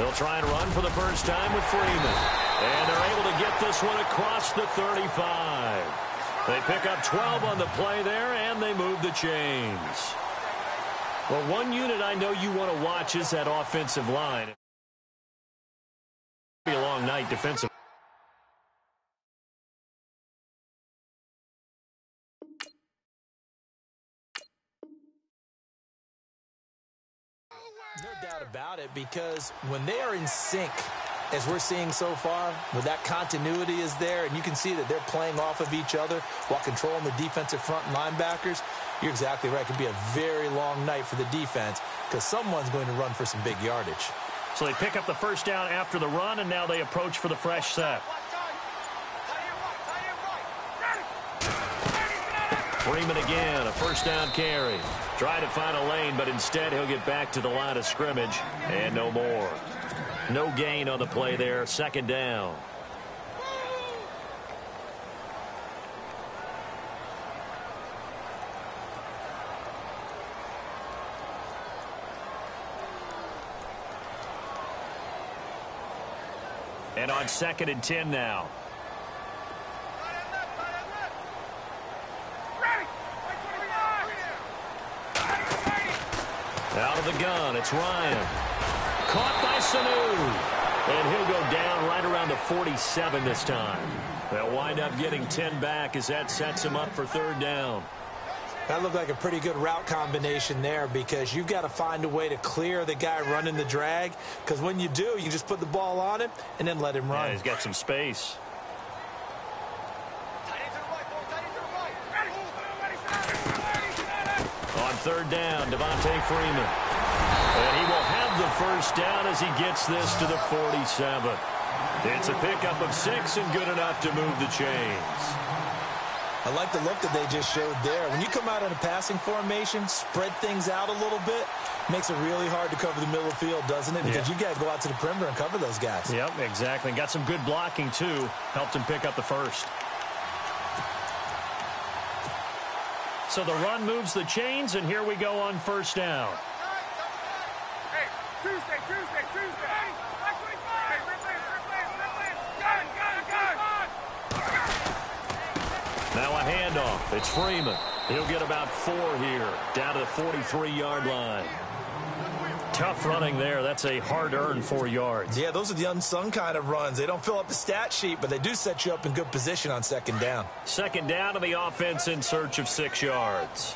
They'll try and run for the first time with Freeman. And they're able to get this one across the 35. They pick up 12 on the play there, and they move the chains. Well, one unit I know you want to watch is that offensive line. It'll be a long night defensively. No doubt about it, because when they are in sync, as we're seeing so far, where that continuity is there, and you can see that they're playing off of each other while controlling the defensive front and linebackers, you're exactly right. It could be a very long night for the defense because someone's going to run for some big yardage. So they pick up the first down after the run, and now they approach for the fresh set. Freeman again, a first down carry. Try to find a lane, but instead he'll get back to the line of scrimmage, and no more. No gain on the play there, second down. And on 2nd and 10 now. Out of the gun, it's Ryan. Caught by Sanu. And he'll go down right around the 47 this time. They'll wind up getting 10 back as that sets him up for 3rd down. That looked like a pretty good route combination there, because you've got to find a way to clear the guy running the drag, because when you do, you just put the ball on him and then let him run. Yeah, he's got some space. On 3rd down, Devontae Freeman. And he will have the first down as he gets this to the 47. It's a pickup of 6 and good enough to move the chains. I like the look that they just showed there. When you come out in a passing formation, spread things out a little bit, makes it really hard to cover the middle of the field, doesn't it? Because you guys go out to the perimeter and cover those guys. Yep, exactly. Got some good blocking, too. Helped him pick up the first. So the run moves the chains, and here we go on 1st down. Hey, Tuesday. Now a handoff. It's Freeman. He'll get about 4 here, down to the 43-yard line. Tough running there. That's a hard-earned 4 yards. Yeah, those are the unsung kind of runs. They don't fill up the stat sheet, but they do set you up in good position on 2nd down. 2nd down, and the offense in search of 6 yards.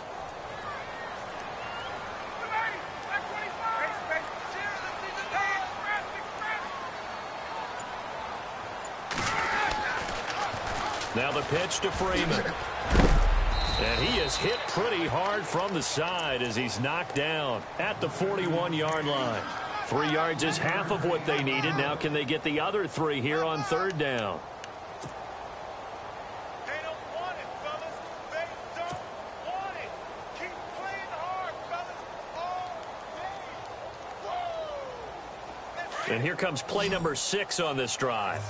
Now the pitch to Freeman. And he is hit pretty hard from the side as he's knocked down at the 41-yard line. 3 yards is half of what they needed. Now can they get the other 3 here on 3rd down? They don't want it, fellas. They don't want it. Keep playing hard, fellas. All day. And here comes play number 6 on this drive.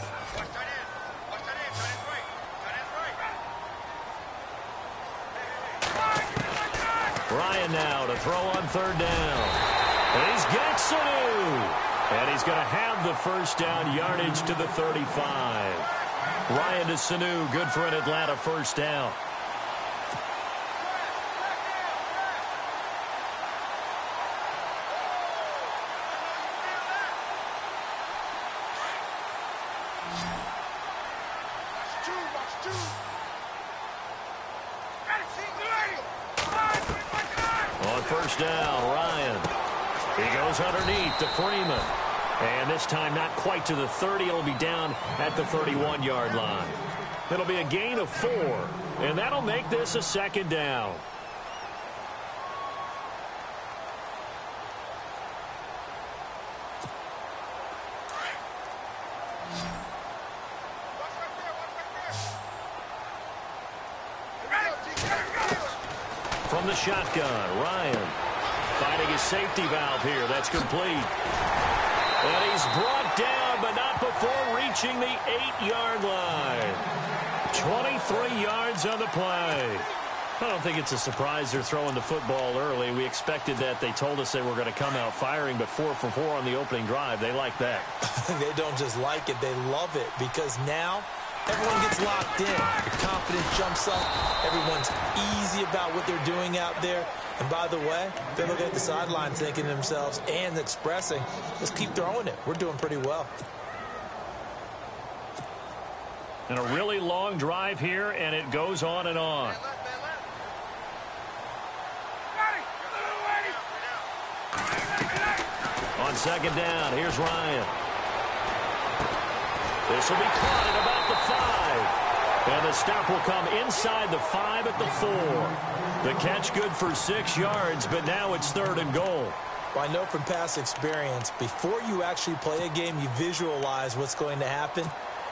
Ryan now to throw on 3rd down. And he's got Sanu. And he's going to have the first down, yardage to the 35. Ryan to Sanu, good for an Atlanta first down. On 1st down, Ryan. He goes underneath to Freeman. And this time not quite to the 30. It'll be down at the 31-yard line. It'll be a gain of 4. And that'll make this a 2nd down. From the shotgun, Ryan finding his safety valve here. That's complete. And he's brought down, but not before reaching the 8-yard line. 23 yards on the play. I don't think it's a surprise they're throwing the football early. We expected that. They told us they were going to come out firing, but 4 for 4 on the opening drive. They like that. They don't just like it. They love it because now everyone gets locked in. The confidence jumps up. Everyone's easy about what they're doing out there. And by the way, they're looking at the sideline thinking to themselves and expressing, let's keep throwing it. We're doing pretty well. And a really long drive here, and it goes on and on. On second down, here's Ryan. This will be caught at about the 5. And the stop will come inside the 5 at the 4. The catch good for 6 yards, but now it's 3rd and goal. Well, I know from past experience, before you actually play a game, you visualize what's going to happen.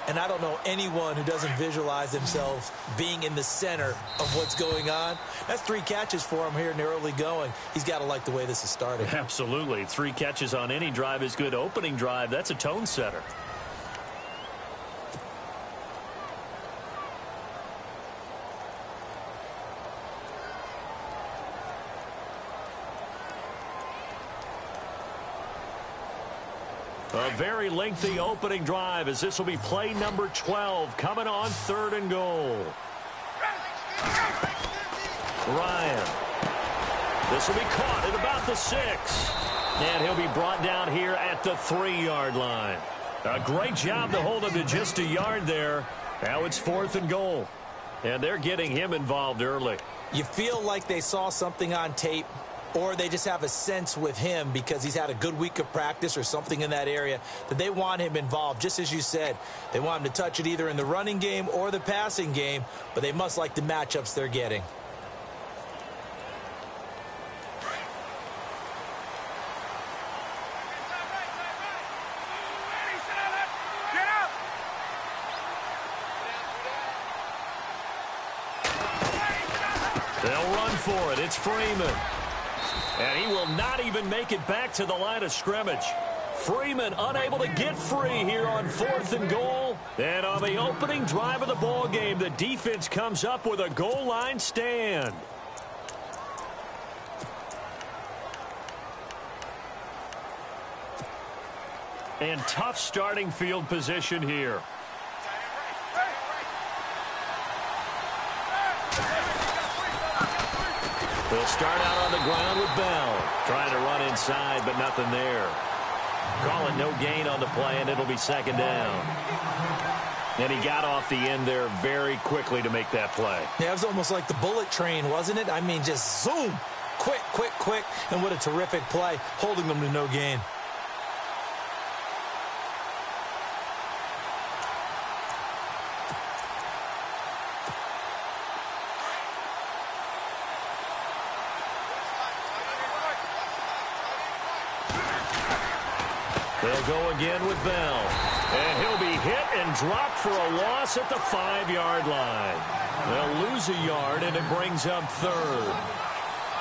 And I don't know anyone who doesn't visualize themselves being in the center of what's going on. That's 3 catches for him here in the early going. He's got to like the way this is starting. Absolutely. 3 catches on any drive is good. Opening drive, that's a tone setter. A very lengthy opening drive as this will be play number 12 coming on 3rd and goal. Ryan. This will be caught at about the 6. And he'll be brought down here at the 3-yard line. A great job to hold him to just a yard there. Now it's 4th and goal. And they're getting him involved early. You feel like they saw something on tape, or they just have a sense with him because he's had a good week of practice or something in that area that they want him involved. Just as you said, they want him to touch it either in the running game or the passing game, but they must like the matchups they're getting. They'll run for it. It's Freeman. And he will not even make it back to the line of scrimmage. Freeman unable to get free here on 4th and goal. And on the opening drive of the ball game, the defense comes up with a goal line stand. And tough starting field position here. They'll start out on the ground with Bell. Trying to run inside, but nothing there. Call it no gain on the play, and it'll be 2nd down. And he got off the end there very quickly to make that play. Yeah, it was almost like the bullet train, wasn't it? I mean, just zoom. Quick, quick, quick. And what a terrific play, holding them to no gain. They'll go again with Bell. And he'll be hit and dropped for a loss at the 5-yard line. They'll lose a yard, and it brings up 3rd.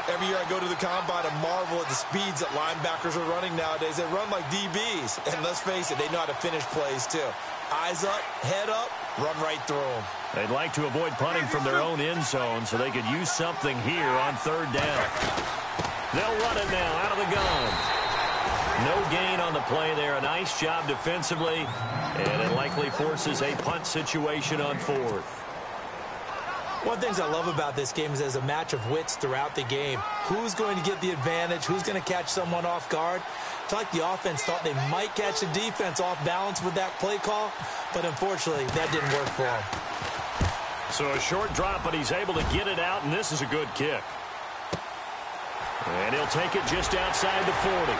Every year I go to the combine and marvel at the speeds that linebackers are running nowadays. They run like DBs. And let's face it, they know how to finish plays too. Eyes up, head up, run right through them. They'd like to avoid punting from their own end zone so they could use something here on 3rd down. They'll run it now out of the gun. No gain on the play there. A nice job defensively, and it likely forces a punt situation on 4th. One of the things I love about this game is there's a match of wits throughout the game. Who's going to get the advantage? Who's going to catch someone off guard? I feel like the offense thought they might catch the defense off balance with that play call, but unfortunately, that didn't work for him. So a short drop, but he's able to get it out, and this is a good kick. And he'll take it just outside the 40.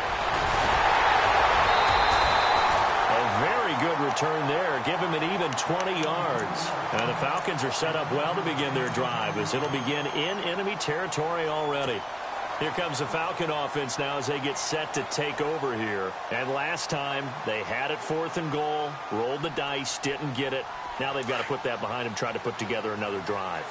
A very good return there. Give him an even 20 yards. And the Falcons are set up well to begin their drive as it'll begin in enemy territory already. Here comes the Falcon offense now as they get set to take over here. And last time, they had it 4th and goal, rolled the dice, didn't get it. Now they've got to put that behind them, try to put together another drive.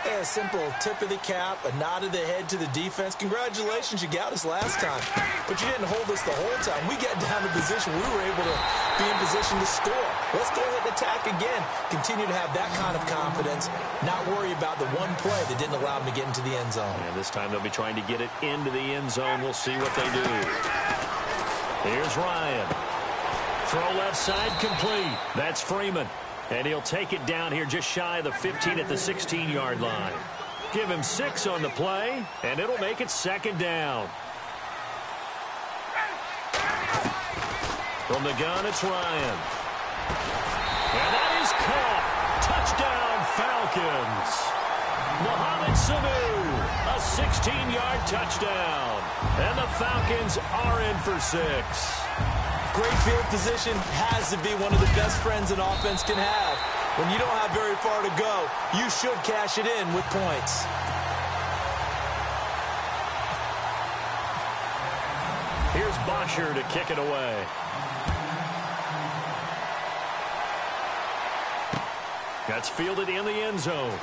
Yeah, a simple tip of the cap, a nod of the head to the defense. Congratulations, you got us last time. But you didn't hold us the whole time. We got down to position. We were able to be in position to score. let's go ahead and attack again. Continue to have that kind of confidence, not worry about the one play that didn't allow them to get into the end zone. And this time they'll be trying to get it into the end zone. We'll see what they do. Here's Ryan. Throw left side complete. That's Freeman. And he'll take it down here just shy of the 15 at the 16-yard line. Give him 6 on the play, and it'll make it second down. From the gun, it's Ryan. And that is caught. Touchdown, Falcons. Mohamed Sanu, a 16-yard touchdown. And the Falcons are in for 6. Great field position has to be one of the best friends an offense can have. When you don't have very far to go, you should cash it in with points. Here's Bosher to kick it away. That's fielded in the end zone.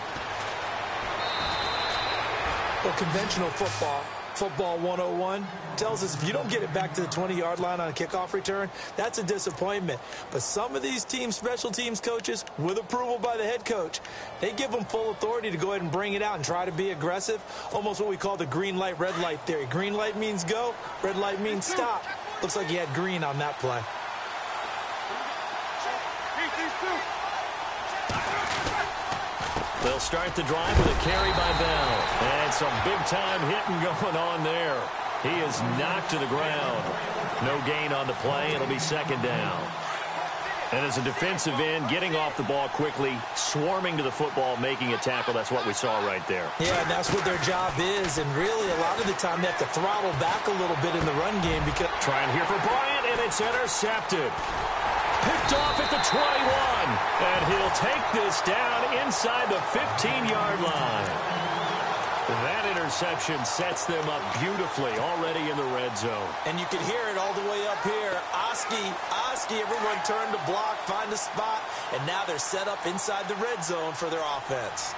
Well, conventional football 101, tells us if you don't get it back to the 20-yard line on a kickoff return, that's a disappointment. But some of these teams, special teams coaches, with approval by the head coach, they give them full authority to go ahead and bring it out and try to be aggressive, almost what we call the green light, red light theory. Green light means go, red light means stop. Looks like he had green on that play. They'll start the drive with a carry by Bell. And some big-time hitting going on there. He is knocked to the ground. No gain on the play. It'll be second down. And as a defensive end, getting off the ball quickly, swarming to the football, making a tackle, that's what we saw right there. Yeah, and that's what their job is. And really, a lot of the time, they have to throttle back a little bit in the run game because... Trying here for Bryant, and it's intercepted. Picked off at the 21, and he'll take this down inside the 15-yard line. That interception sets them up beautifully already in the red zone. And you can hear it all the way up here. Oski, everyone turned to block, find a spot, and now they're set up inside the red zone for their offense.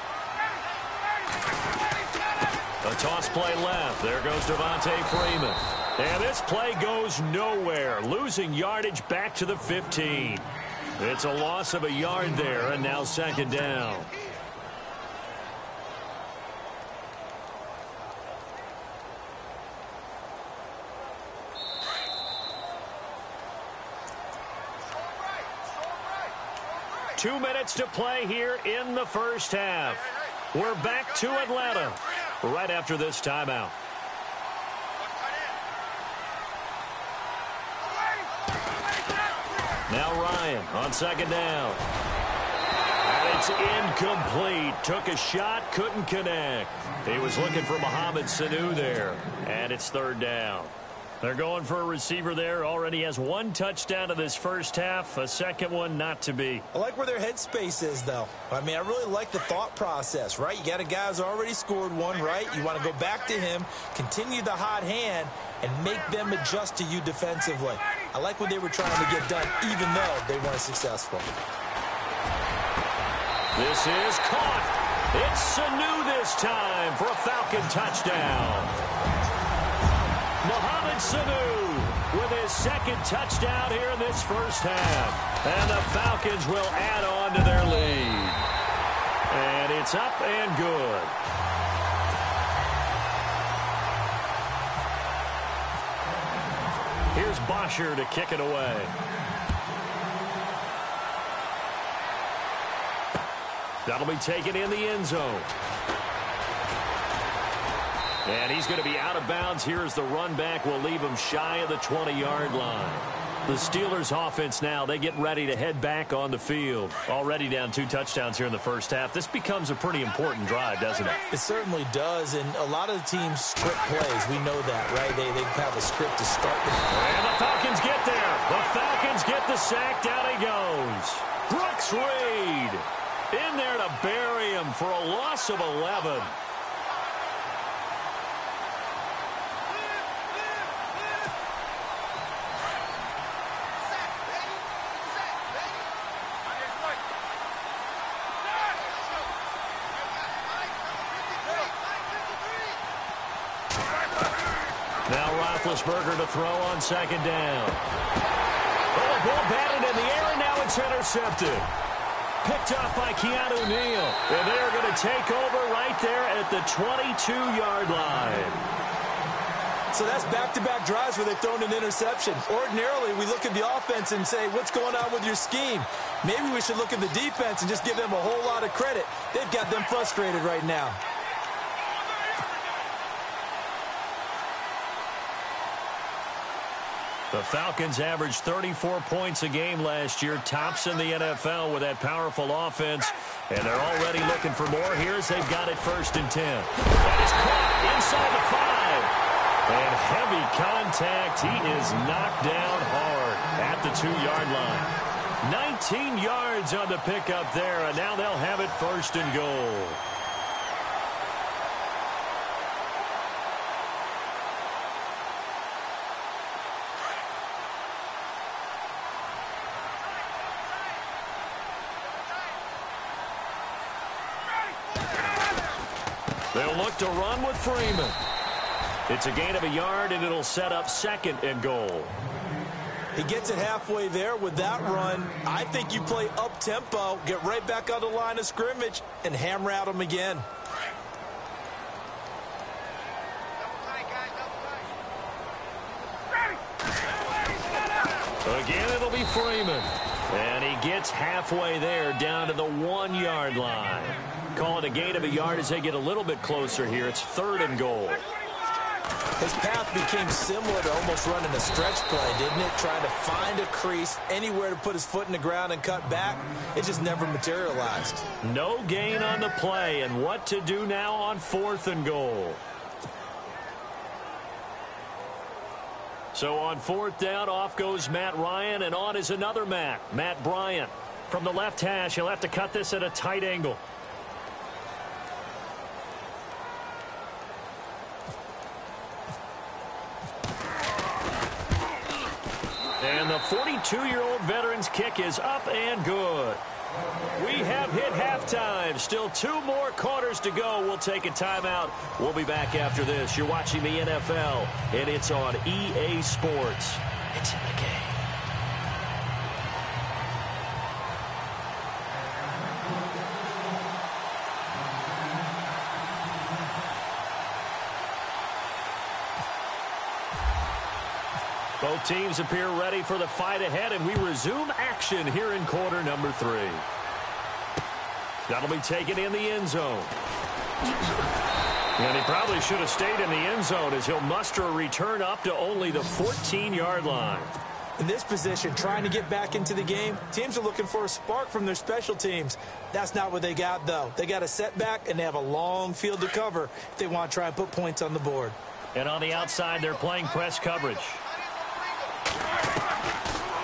A toss play left. There goes Devontae Freeman. And this play goes nowhere, losing yardage back to the 15. It's a loss of a yard there, and now second down. Two minutes to play here in the first half. We're back to Atlanta right after this timeout. Now Ryan on second down. And it's incomplete. Took a shot, couldn't connect. He was looking for Mohamed Sanu there. And it's third down. They're going for a receiver there. Already has one touchdown in this first half. A second one not to be. I like where their headspace is, though. I mean, I really like the thought process, right? You got a guy who's already scored one, right? You want to go back to him, continue the hot hand, and make them adjust to you defensively. I like what they were trying to get done, even though they weren't successful. This is caught. It's Sanu this time for a Falcon touchdown. Mohamed Sanu with his second touchdown here in this first half. And the Falcons will add on to their lead. And it's up and good. Here's Bosher to kick it away. That'll be taken in the end zone. And he's going to be out of bounds here as the run back will leave him shy of the 20-yard line. The Steelers offense now, they get ready to head back on the field. Already down 2 touchdowns here in the first half. This becomes a pretty important drive, doesn't it? It certainly does, and a lot of the teams script plays. We know that, right? They have a script to start with. And the Falcons get there. The Falcons get the sack. Down he goes. Brooks Reed in there to bury him for a loss of 11. Now Roethlisberger to throw on second down. Oh, the ball batted in the air, and now it's intercepted. Picked off by Keanu Neal. And they're going to take over right there at the 22-yard line. So that's back-to-back drives where they've thrown an interception. Ordinarily, we look at the offense and say, what's going on with your scheme? Maybe we should look at the defense and just give them a whole lot of credit. They've got them frustrated right now. The Falcons averaged 34 points a game last year, tops in the NFL with that powerful offense, and they're already looking for more here as they've got it 1st and 10. That is caught inside the 5, and heavy contact. He is knocked down hard at the 2-yard line. 19 yards on the pickup there, and now they'll have it 1st and goal. They'll look to run with Freeman. It's a gain of a yard, and it'll set up 2nd and goal. He gets it halfway there with that run. I think you play up-tempo, get right back on the line of scrimmage, and hammer at him again. Again, it'll be Freeman. And he gets halfway there down to the 1-yard line. Call it a gain of a yard as they get a little bit closer here. It's 3rd and goal. His path became similar to almost running a stretch play, didn't it? Trying to find a crease, anywhere to put his foot in the ground and cut back. It just never materialized. No gain on the play, and what to do now on 4th and goal. So on 4th down, off goes Matt Ryan, and on is another Matt Bryant. From the left hash, he'll have to cut this at a tight angle. And the 42-year-old veteran's kick is up and good. We have hit halftime. Still 2 more quarters to go. We'll take a timeout. We'll be back after this. You're watching the NFL, and it's on EA Sports. It's in the game. Both teams appear ready for the fight ahead, and we resume action here in quarter number 3. That'll be taken in the end zone. And he probably should have stayed in the end zone as he'll muster a return up to only the 14-yard line. In this position, trying to get back into the game, teams are looking for a spark from their special teams. That's not what they got, though. They got a setback, and they have a long field to cover if they want to try and put points on the board. And on the outside, they're playing press coverage.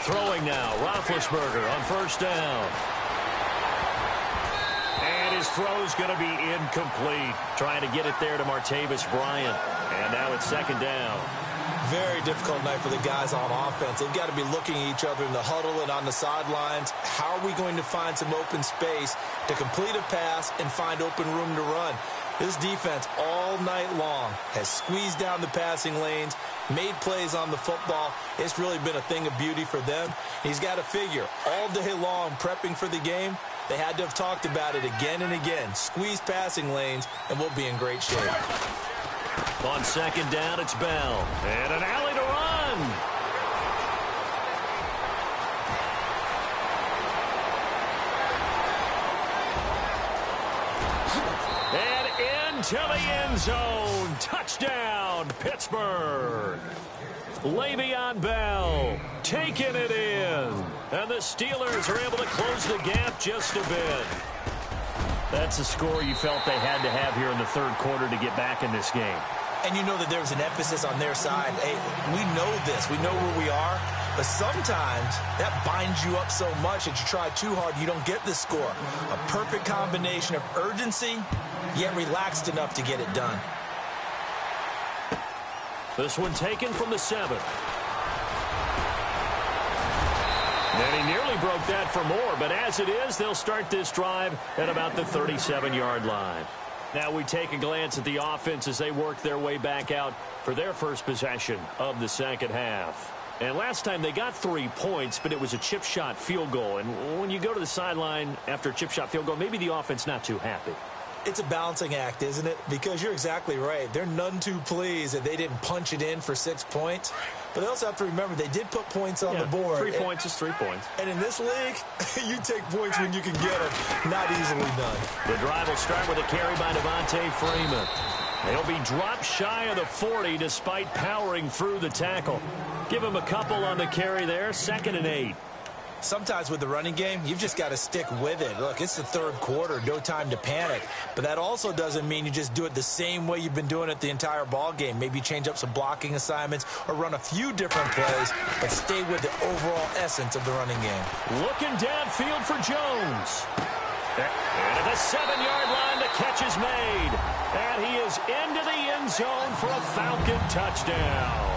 Throwing now, Roethlisberger on 1st down. And his throw's going to be incomplete. Trying to get it there to Martavis Bryant. And now it's 2nd down. Very difficult night for the guys on offense. They've got to be looking at each other in the huddle and on the sidelines. How are we going to find some open space to complete a pass and find open room to run? This defense all night long has squeezed down the passing lanes, made plays on the football. It's really been a thing of beauty for them. He's got to figure all day long prepping for the game. They had to have talked about it again and again. Squeeze passing lanes, and we'll be in great shape. On 2nd down, it's Bell. And an alley to run. And into the end zone. Touchdown, Pittsburgh. Le'Veon Bell taking it in. And the Steelers are able to close the gap just a bit. That's a score you felt they had to have here in the 3rd quarter to get back in this game. And you know that there's an emphasis on their side. Hey, we know this. We know where we are. But sometimes that binds you up so much that you try too hard, you don't get the score. A perfect combination of urgency, yet relaxed enough to get it done. This one taken from the 7. And he nearly broke that for more, but as it is, they'll start this drive at about the 37-yard line. Now we take a glance at the offense as they work their way back out for their first possession of the 2nd half. And last time they got 3 points, but it was a chip shot field goal. And when you go to the sideline after a chip shot field goal, maybe the offense not too happy. It's a balancing act, isn't it? Because you're exactly right. They're none too pleased that they didn't punch it in for 6 points. But they also have to remember they did put points on the board. 3 points is 3 points. And in this league, you take points when you can get them. Not easily done. The drive will start with a carry by Devontae Freeman. He'll be dropped shy of the 40 despite powering through the tackle. Give him a couple on the carry there. 2nd and 8. Sometimes with the running game, you've just got to stick with it. Look, it's the third quarter, no time to panic. But that also doesn't mean you just do it the same way you've been doing it the entire ball game. Maybe change up some blocking assignments or run a few different plays, but stay with the overall essence of the running game. Looking downfield for Jones. And at the 7-yard line, the catch is made. And he is into the end zone for a Falcon touchdown.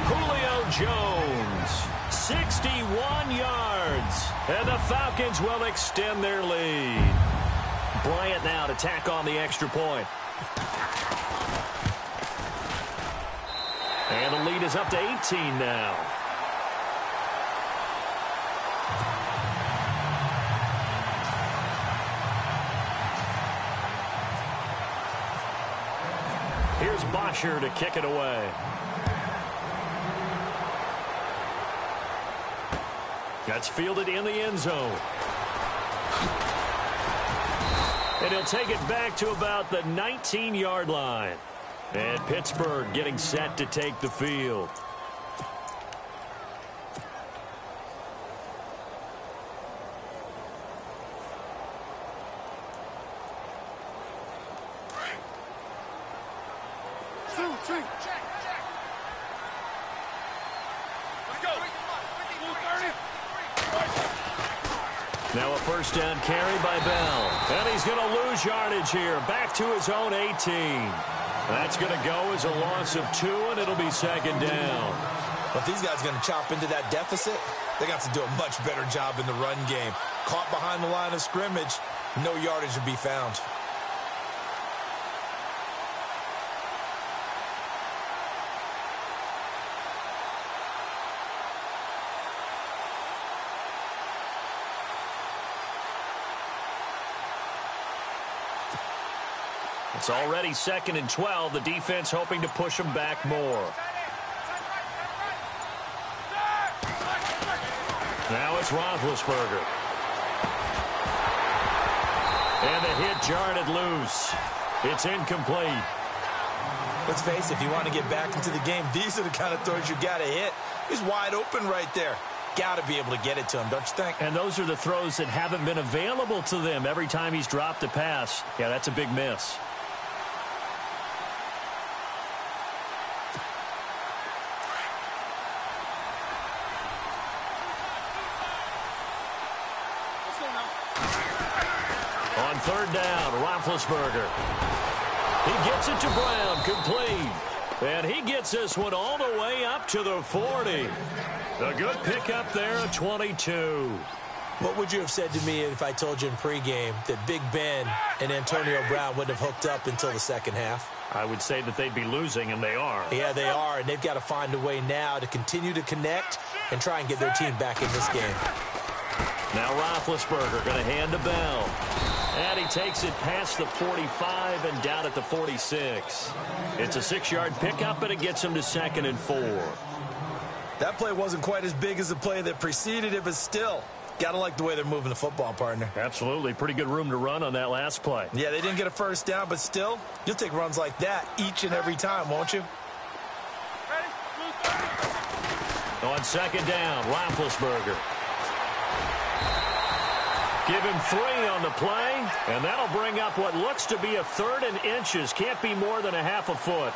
Julio Jones, 61 yards. And the Falcons will extend their lead. Bryant now to tack on the extra point. And the lead is up to 18 now. Here's Bosher to kick it away. That's fielded in the end zone. And he'll take it back to about the 19-yard line. And Pittsburgh getting set to take the field. Now a first down carry by Bell. And he's going to lose yardage here. Back to his own 18. That's going to go as a loss of 2, and it'll be 2nd down. But these guys are going to chop into that deficit. They got to do a much better job in the run game. Caught behind the line of scrimmage, no yardage to be found. It's already 2nd and 12. The defense hoping to push them back more. Now it's Roethlisberger. And the hit jarred it loose. It's incomplete. Let's face it, if you want to get back into the game, these are the kind of throws you got to hit. He's wide open right there. Got to be able to get it to him, don't you think? And those are the throws that haven't been available to them every time he's dropped a pass. Yeah, that's a big miss. On 3rd down, Roethlisberger. He gets it to Brown, complete. And he gets this one all the way up to the 40. A good pickup there at 22. What would you have said to me if I told you in pregame that Big Ben and Antonio Brown wouldn't have hooked up until the second half? I would say that they'd be losing, and they are. Yeah, they are, and they've got to find a way now to continue to connect and try and get their team back in this game. Now Roethlisberger going to hand to Bell. And he takes it past the 45 and down at the 46. It's a 6-yard pickup, and it gets him to 2nd and 4. That play wasn't quite as big as the play that preceded it, but still, got to like the way they're moving the football, partner. Absolutely. Pretty good room to run on that last play. Yeah, they didn't get a first down, but still, you'll take runs like that each and every time, won't you? On 2nd down, Roethlisberger. Give him 3 on the play, and that'll bring up what looks to be a 3rd and inches. Can't be more than a half a foot.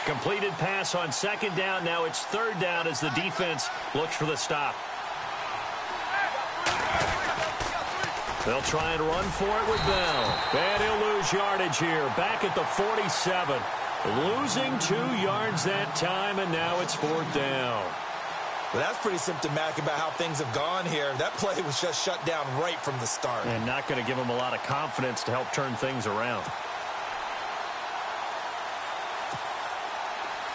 Completed pass on 2nd down. Now it's 3rd down as the defense looks for the stop. They'll try and run for it with Bell. And he'll lose yardage here. Back at the 47. Losing 2 yards that time, and now it's 4th down. Well, that's pretty symptomatic about how things have gone here. That play was just shut down right from the start. And not going to give them a lot of confidence to help turn things around.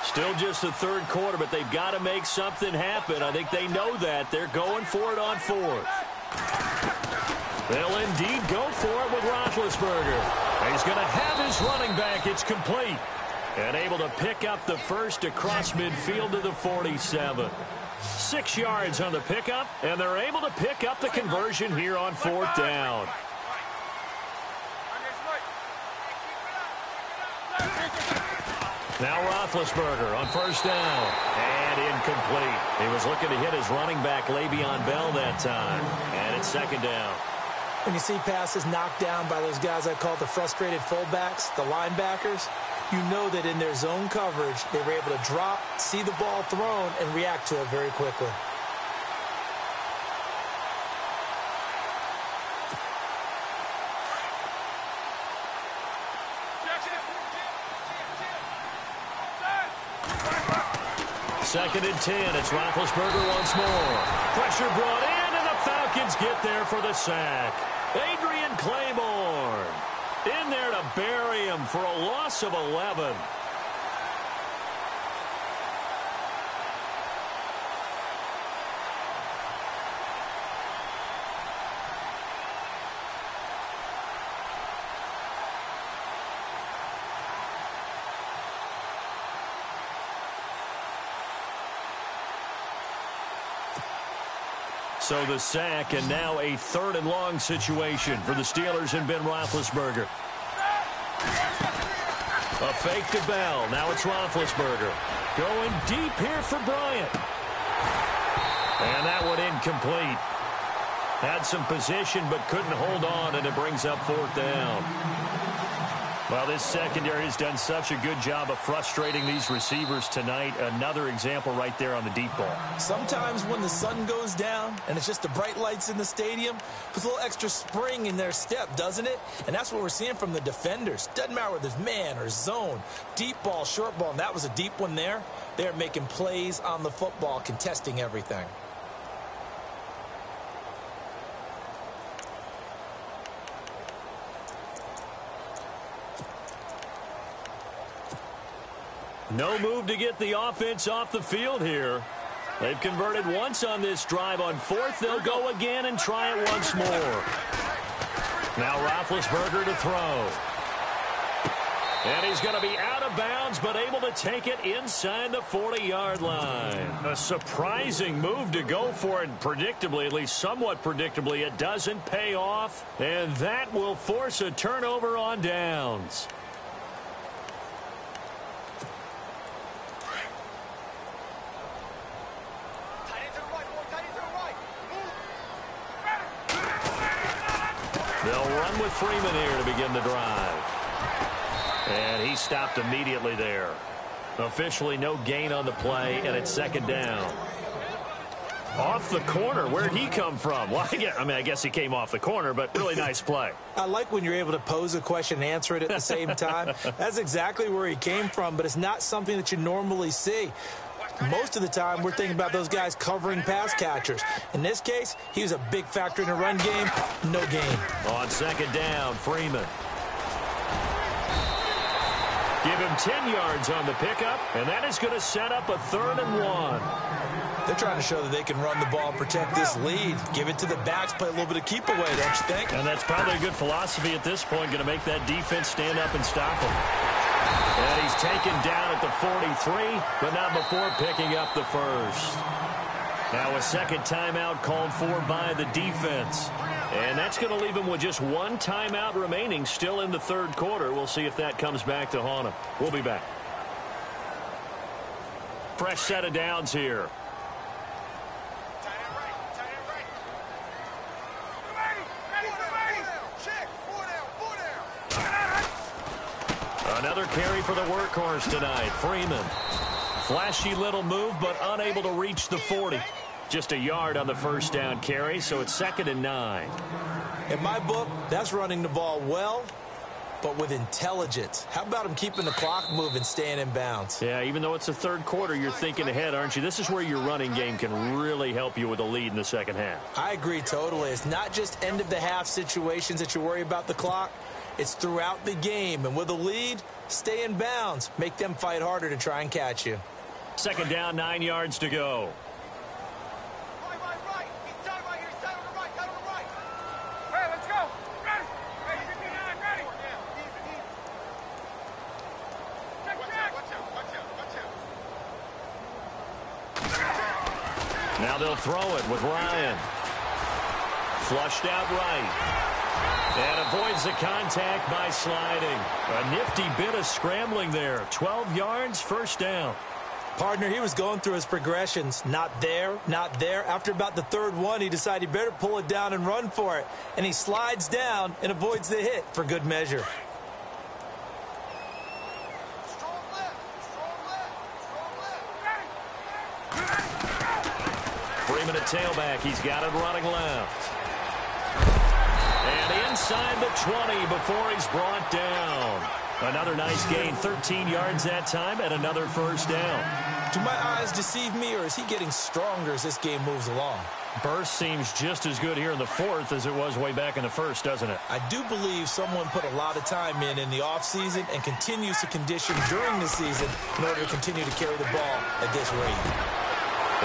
Still just the third quarter, but they've got to make something happen. I think they know that. They're going for it on fourth. They'll indeed go for it with Roethlisberger. He's going to have his running back. It's complete. And able to pick up the first across midfield to the 47. 6 yards on the pickup, and they're able to pick up the conversion here on fourth down. Now Roethlisberger on first down. And incomplete. He was looking to hit his running back, Le'Veon Bell, that time. And it's second down. When you see passes knocked down by those guys I call the frustrated fullbacks, the linebackers, you know that in their zone coverage, they were able to drop, see the ball thrown, and react to it very quickly. Second and 10. It's Roethlisberger once more. Pressure brought in, and the Falcons get there for the sack. Adrian Claiborne in there to bury him for a loss of 11. So the sack, and now a third and long situation for the Steelers and Ben Roethlisberger. A fake to Bell. Now it's Roethlisberger. Going deep here for Bryant. And that one incomplete. Had some position but couldn't hold on, and it brings up fourth down. Well, this secondary has done such a good job of frustrating these receivers tonight. Another example right there on the deep ball. Sometimes when the sun goes down and it's just the bright lights in the stadium, puts a little extra spring in their step, doesn't it? And that's what we're seeing from the defenders. Doesn't matter whether it's man or zone, deep ball, short ball, and that was a deep one there. They're making plays on the football, contesting everything. No move to get the offense off the field here. They've converted once on this drive. On fourth, they'll go again and try it once more. Now Roethlisberger to throw. And he's going to be out of bounds, but able to take it inside the 40-yard line. A surprising move to go for it. Predictably, at least somewhat predictably, it doesn't pay off. And that will force a turnover on downs. They'll run with Freeman here to begin the drive. And he stopped immediately there. Officially no gain on the play, and it's second down. Off the corner. Where'd he come from? Well, I guess he came off the corner, but really nice play. I like when you're able to pose a question and answer it at the same time. That's exactly where he came from, but it's not something that you normally see. Most of the time, we're thinking about those guys covering pass catchers. In this case, he was a big factor in the run game. No gain. On second down, Freeman. Give him 10 yards on the pickup, and that is going to set up a 3rd and 1. They're trying to show that they can run the ball and protect this lead. Give it to the backs, play a little bit of keep away, don't you think? And that's probably a good philosophy at this point, going to make that defense stand up and stop him. And he's taken down at the 43, but not before picking up the first. Now a second timeout called for by the defense. And that's going to leave him with just one timeout remaining still in the third quarter. We'll see if that comes back to haunt him. We'll be back. Fresh set of downs here. Another carry for the workhorse tonight, Freeman. Flashy little move, but unable to reach the 40. Just a yard on the first down carry, so it's 2nd and 9. In my book, that's running the ball well, but with intelligence. How about him keeping the clock moving, staying in bounds? Yeah, even though it's the third quarter, you're thinking ahead, aren't you? This is where your running game can really help you with a lead in the second half. I agree totally. It's not just end-of-the-half situations that you worry about the clock. It's throughout the game. And with a lead, stay in bounds. Make them fight harder to try and catch you. Second down, 9 yards to go. Right. He's down right here. He's down on the right. Down on the right. Hey, let's go. Ready. Hey, you get down. Ready. Yeah, easy. Check. Watch out. Now they'll throw it with Ryan. Flushed out right. And avoids the contact by sliding. A nifty bit of scrambling there. 12 yards, first down. Partner, he was going through his progressions. Not there, not there. After about the third one, he decided he better pull it down and run for it. And he slides down and avoids the hit for good measure. Strong left. Freeman at tailback. He's got it running left. And inside the 20 before he's brought down. Another nice gain, 13 yards that time, and another first down. Do my eyes deceive me, or is he getting stronger as this game moves along? Burst seems just as good here in the fourth as it was way back in the first, doesn't it? I do believe someone put a lot of time in the offseason and continues to condition during the season in order to continue to carry the ball at this rate.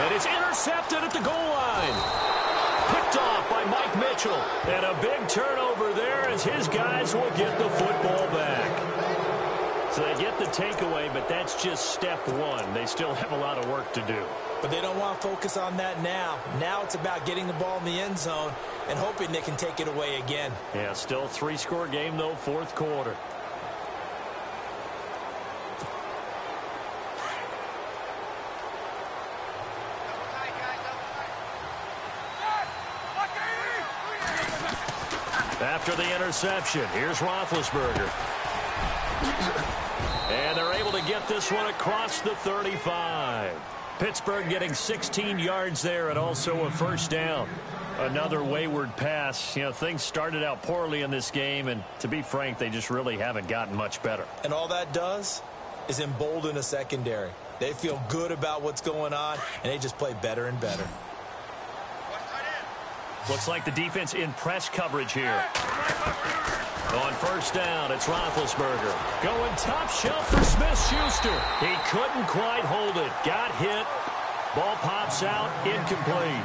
And it's intercepted at the goal line. Picked off by Mike Mitchell. And a big turnover there as his guys will get the football back. So they get the takeaway, but that's just step one. They still have a lot of work to do. But they don't want to focus on that now. Now it's about getting the ball in the end zone and hoping they can take it away again. Yeah, still 3-score game, though, fourth quarter. After the interception, here's Roethlisberger. And they're able to get this one across the 35. Pittsburgh getting 16 yards there and also a first down. Another wayward pass. You know, things started out poorly in this game, and to be frank, they just really haven't gotten much better. And all that does is embolden a secondary. They feel good about what's going on, and they just play better and better. Looks like the defense in press coverage here. On first down, it's Roethlisberger. Going top shelf for Smith-Schuster. He couldn't quite hold it. Got hit. Ball pops out. Incomplete.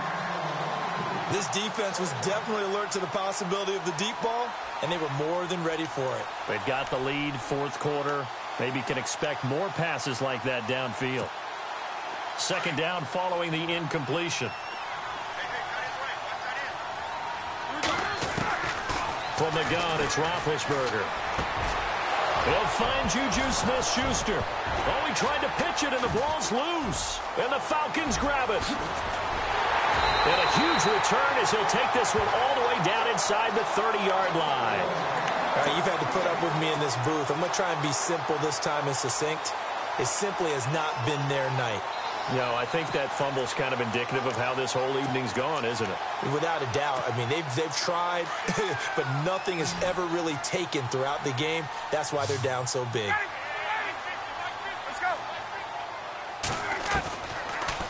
This defense was definitely alert to the possibility of the deep ball, and they were more than ready for it. They've got the lead, fourth quarter. Maybe can expect more passes like that downfield. Second down following the incompletion. From the gun, it's Roethlisberger. He'll find Juju Smith-Schuster. Oh, he tried to pitch it, and the ball's loose. And the Falcons grab it. And a huge return as he'll take this one all the way down inside the 30-yard line. All right, you've had to put up with me in this booth. I'm going to try and be simple this time and succinct. It simply has not been their night. No, I think that fumble's kind of indicative of how this whole evening's gone, isn't it? Without a doubt. I mean, they've tried, but nothing has ever really taken throughout the game. That's why they're down so big. Let's go.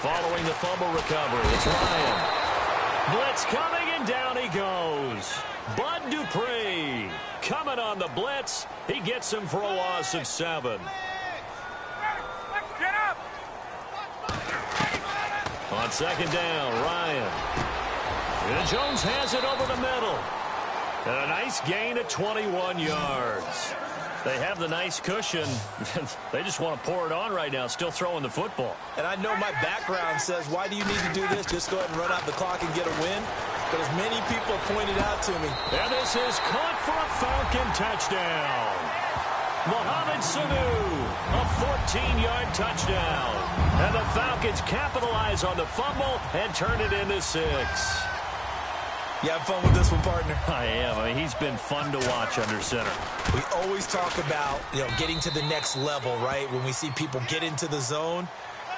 Following the fumble recovery, it's Ryan. Blitz coming, and down he goes. Bud Dupree coming on the blitz. He gets him for a loss of 7. Get up. On second down, Ryan. And Jones has it over the middle. And a nice gain of 21 yards. They have the nice cushion. They just want to pour it on right now, still throwing the football. And I know my background says, why do you need to do this? Just go ahead and run out the clock and get a win. But as many people pointed out to me. And this is caught for a Falcon touchdown. Mohamed Sanu, a 14-yard touchdown. And the Falcons capitalize on the fumble and turn it into 6. You have fun with this one, partner? I am. I mean, he's been fun to watch under center. We always talk about, getting to the next level, right? When we see people get into the zone.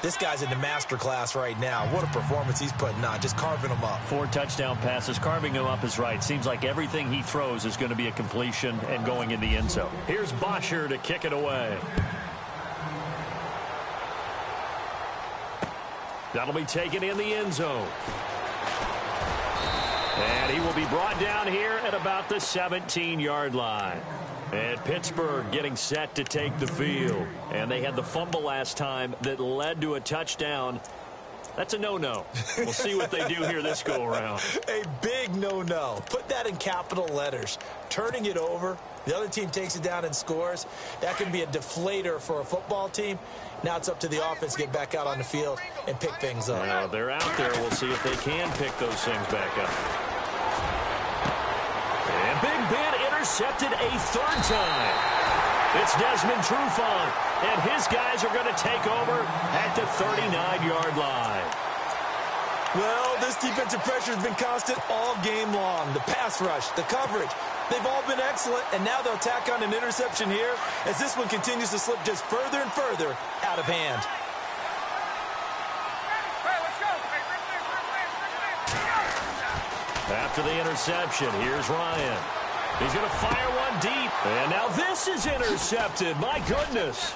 This guy's in the master class right now. What a performance he's putting on, just carving them up. 4 touchdown passes. Carving him up is right. Seems like everything he throws is going to be a completion and going in the end zone. Here's Bosher to kick it away. That'll be taken in the end zone. And he will be brought down here at about the 17-yard line. And Pittsburgh getting set to take the field. And they had the fumble last time that led to a touchdown. That's a no-no. We'll see what they do here this go-around. A big no-no. Put that in capital letters. Turning it over, the other team takes it down and scores. That can be a deflator for a football team. Now it's up to the offense to get back out on the field and pick things up. They're out there. We'll see if they can pick those things back up. And Big Ben intercepted a 3rd time. It's Desmond Trufant, and his guys are going to take over at the 39-yard line. Well, this defensive pressure has been constant all game long. The pass rush, the coverage, they've all been excellent, and now they'll tack on an interception here as this one continues to slip just further and further out of hand. After the interception, here's Ryan. He's going to fire one deep. And now this is intercepted. My goodness.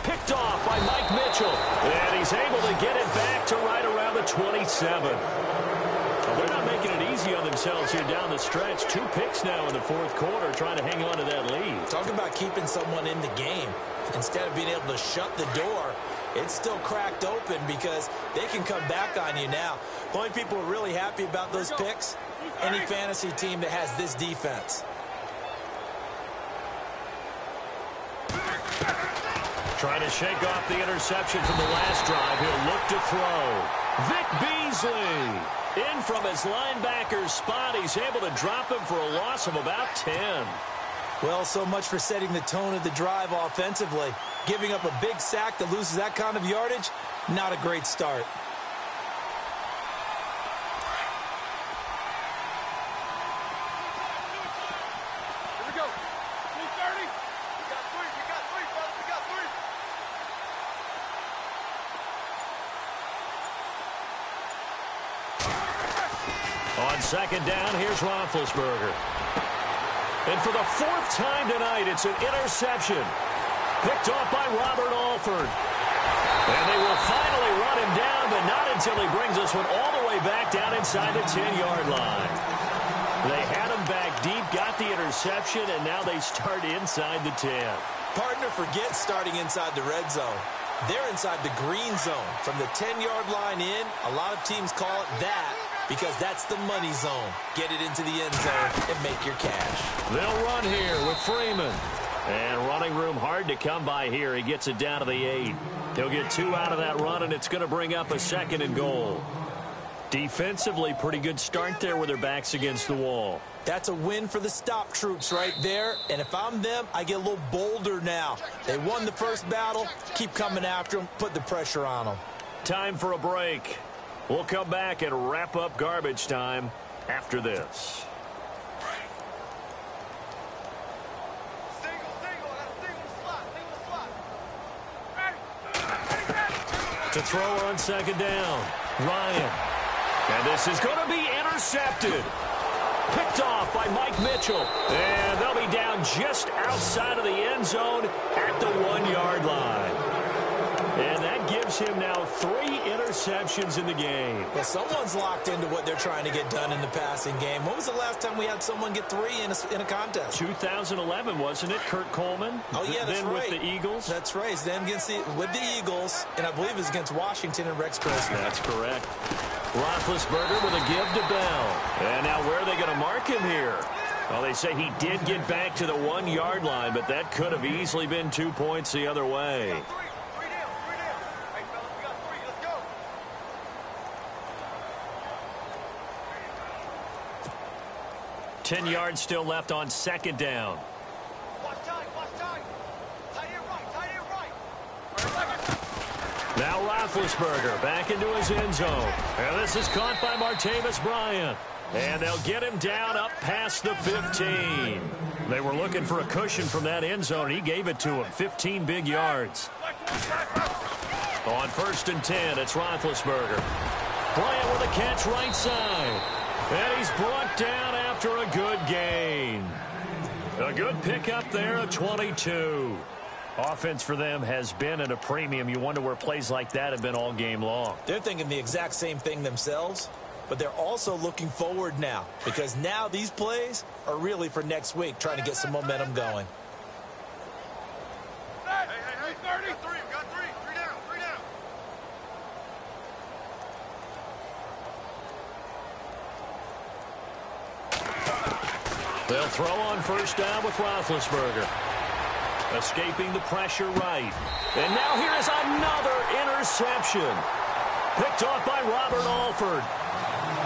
Picked off by Mike Mitchell. And he's able to get it back to right around the 27. Well, they're not making it easy on themselves here down the stretch. 2 picks now in the 4th quarter trying to hang on to that lead. Talk about keeping someone in the game. Instead of being able to shut the door, it's still cracked open because they can come back on you now. The only people who are really happy about those picks, any fantasy team that has this defense. Trying to shake off the interception from the last drive. He'll look to throw. Vic Beasley in from his linebacker's spot. He's able to drop him for a loss of about 10. Well, so much for setting the tone of the drive offensively. Giving up a big sack that loses that kind of yardage, not a great start. Here we go. 2:30. We got 3. We got 3, fellas. We got 3. On 2nd down, here's Roethlisberger. And for the 4th time tonight, it's an interception. Picked off by Robert Alford. And they will finally run him down, but not until he brings this one all the way back down inside the 10-yard line. They had him back deep, got the interception, and now they start inside the 10. Partner, forget starting inside the red zone. They're inside the green zone. From the 10-yard line in, a lot of teams call it that because that's the money zone. Get it into the end zone and make your cash. They'll run here with Freeman. And running room hard to come by here. He gets it down to the 8. He'll get 2 out of that run, and it's going to bring up a 2nd and goal. Defensively, pretty good start there with their backs against the wall. That's a win for the stop troops right there. And if I'm them, I get a little bolder now. They won the first battle. Keep coming after them. Put the pressure on them. Time for a break. We'll come back and wrap up garbage time after this. To throw on 2nd down, Ryan. And this is going to be intercepted. Picked off by Mike Mitchell. And they'll be down just outside of the end zone at the 1-yard line. And that gives him now 3 interceptions in the game. Well, someone's locked into what they're trying to get done in the passing game. When was the last time we had someone get 3 in a contest? 2011, wasn't it? Kurt Coleman? Oh, yeah, that's then right. With the Eagles? That's right. Then with the Eagles, and I believe it was against Washington and Rex Grossman. That's correct. Roethlisberger with a give to Bell. And now where are they going to mark him here? Well, they say he did get back to the 1-yard line, but that could have easily been 2 points the other way. 10 yards still left on 2nd down. Watch time, watch time. Tight end right. Now Roethlisberger back into his end zone. And this is caught by Martavis Bryant. And they'll get him down up past the 15. They were looking for a cushion from that end zone. He gave it to him. 15 big yards. On 1st and 10, it's Roethlisberger. Bryant with a catch right side. And he's brought down after a good gain. A good pickup there, a 22. Offense for them has been at a premium. You wonder where plays like that have been all game long. They're thinking the exact same thing themselves, but they're also looking forward now, because now these plays are really for next week, trying to get some momentum going. Hey, 30. We got three. Three down. They'll throw on 1st down with Roethlisberger. Escaping the pressure right. And now here is another interception. Picked off by Robert Alford.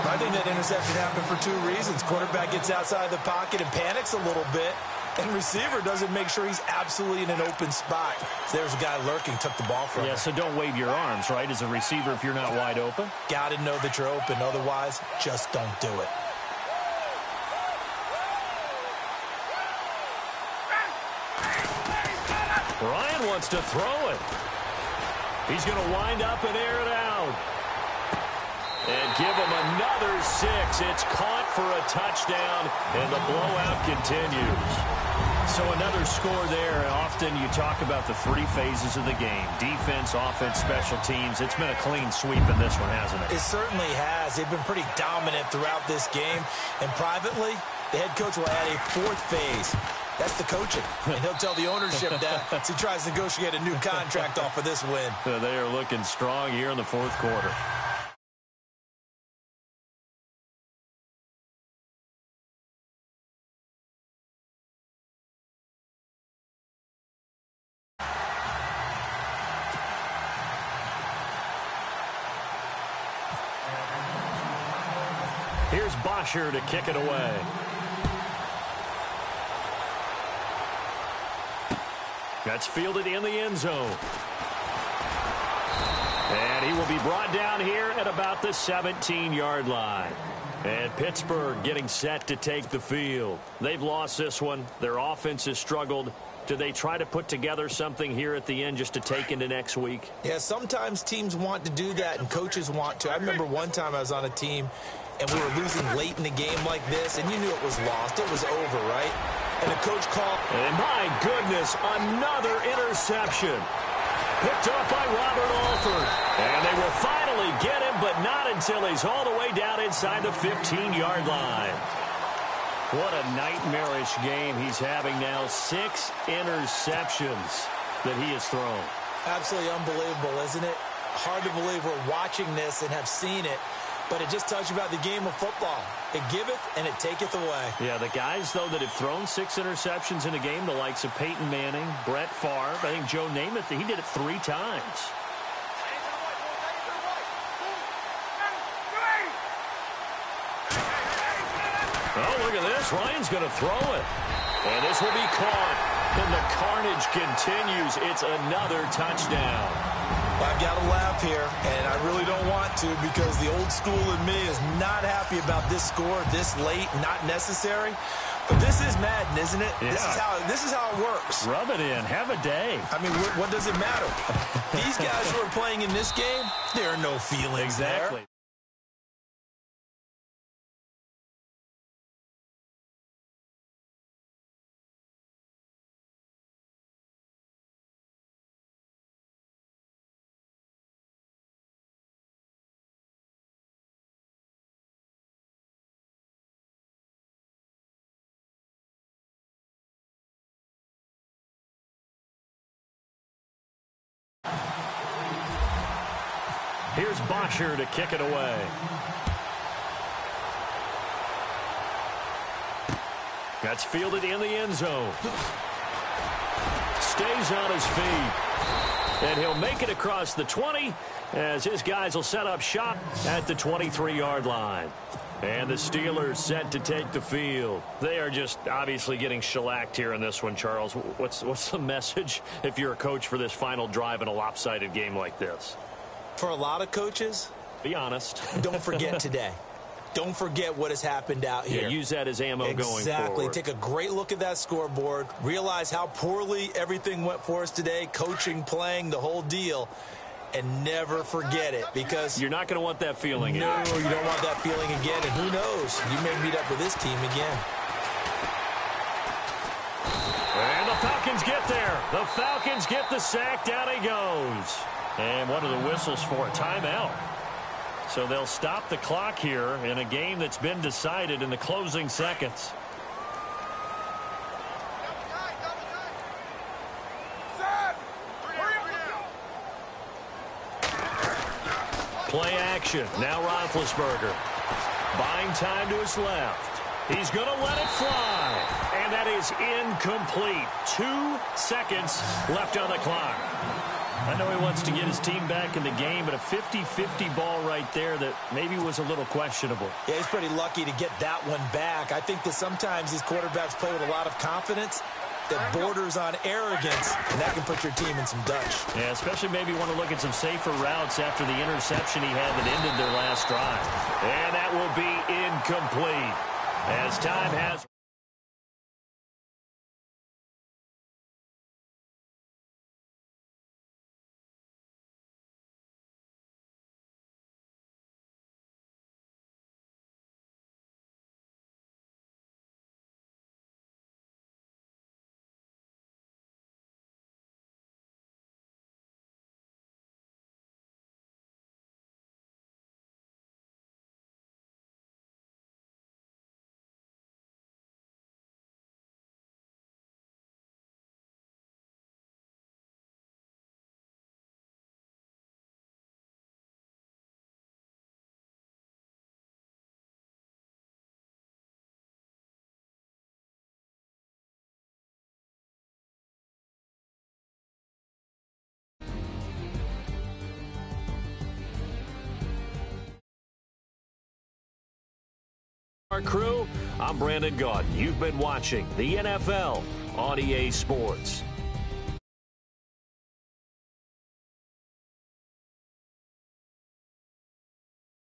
I think that interception happened for 2 reasons. Quarterback gets outside the pocket and panics a little bit, and receiver doesn't make sure he's absolutely in an open spot. So there's a guy lurking, took the ball from him. Yeah, so don't wave your arms, right, as a receiver if you're not wide open. Got to know that you're open. Otherwise, just don't do it. Ryan wants to throw it. He's going to wind up and air it out. And give him another 6. It's caught for a touchdown, and the blowout continues. So another score there. Often you talk about the 3 phases of the game: defense, offense, special teams. It's been a clean sweep in this one, hasn't it? It certainly has. They've been pretty dominant throughout this game. And privately, the head coach will add a 4th phase. That's the coaching. And he'll tell the ownership that as he tries to negotiate a new contract off of this win. They are looking strong here in the 4th quarter. Here's Bosher to kick it away. That's fielded in the end zone. And he will be brought down here at about the 17-yard line. And Pittsburgh getting set to take the field. They've lost this one. Their offense has struggled. Do they try to put together something here at the end just to take into next week? Yeah, sometimes teams want to do that and coaches want to. I remember one time I was on a team and we were losing late in the game like this, and you knew it was lost. It was over, right? And the coach called. And my goodness, another interception. Picked up by Robert Alford. And they will finally get him, but not until he's all the way down inside the 15-yard line. What a nightmarish game he's having now. 6 interceptions that he has thrown. Absolutely unbelievable, isn't it? Hard to believe we're watching this and have seen it. But it just tells you about the game of football. It giveth and it taketh away. Yeah, the guys, though, that have thrown 6 interceptions in a game, the likes of Peyton Manning, Brett Favre, I think Joe Namath, he did it 3 times. Oh, look at this. Ryan's going to throw it. And this will be caught. And the carnage continues. It's another touchdown. I've got to laugh here, and I really don't want to because the old school in me is not happy about this score this late, not necessary. But this is Madden, isn't it? Yeah. This is how it works. Rub it in. Have a day. I mean, what does it matter? These guys who are playing in this game, there are no feelings Exactly. there. Here's Bosher to kick it away. That's fielded in the end zone. Stays on his feet. And he'll make it across the 20 as his guys will set up shop at the 23-yard line. And the Steelers set to take the field. They are just obviously getting shellacked here in this one, Charles. What's the message if you're a coach for this final drive in a lopsided game like this? For a lot of coaches, be honest. Don't forget today. Don't forget what has happened out here. Yeah, use that as ammo going forward. Exactly. Take a great look at that scoreboard. Realize how poorly everything went for us today. Coaching, playing, the whole deal. and never forget it, because you're not going to want that feeling again. No, you don't want that feeling again, and who knows, you may meet up with this team again. And the Falcons get there. The Falcons get the sack. Down he goes. And what are the whistles for? A timeout. So they'll stop the clock here in a game that's been decided in the closing seconds. Play action. Now Roethlisberger. Buying time to his left. He's going to let it fly. And that is incomplete. 2 seconds left on the clock. I know he wants to get his team back in the game, but a 50-50 ball right there that maybe was a little questionable. Yeah, he's pretty lucky to get that one back. I think that sometimes these quarterbacks play with a lot of confidence that borders on arrogance, and that can put your team in some Dutch. Yeah, especially maybe want to look at some safer routes after the interception he had that ended their last drive. And that will be incomplete as time has... Our crew, I'm Brandon Gaudin. You've been watching the NFL on EA Sports.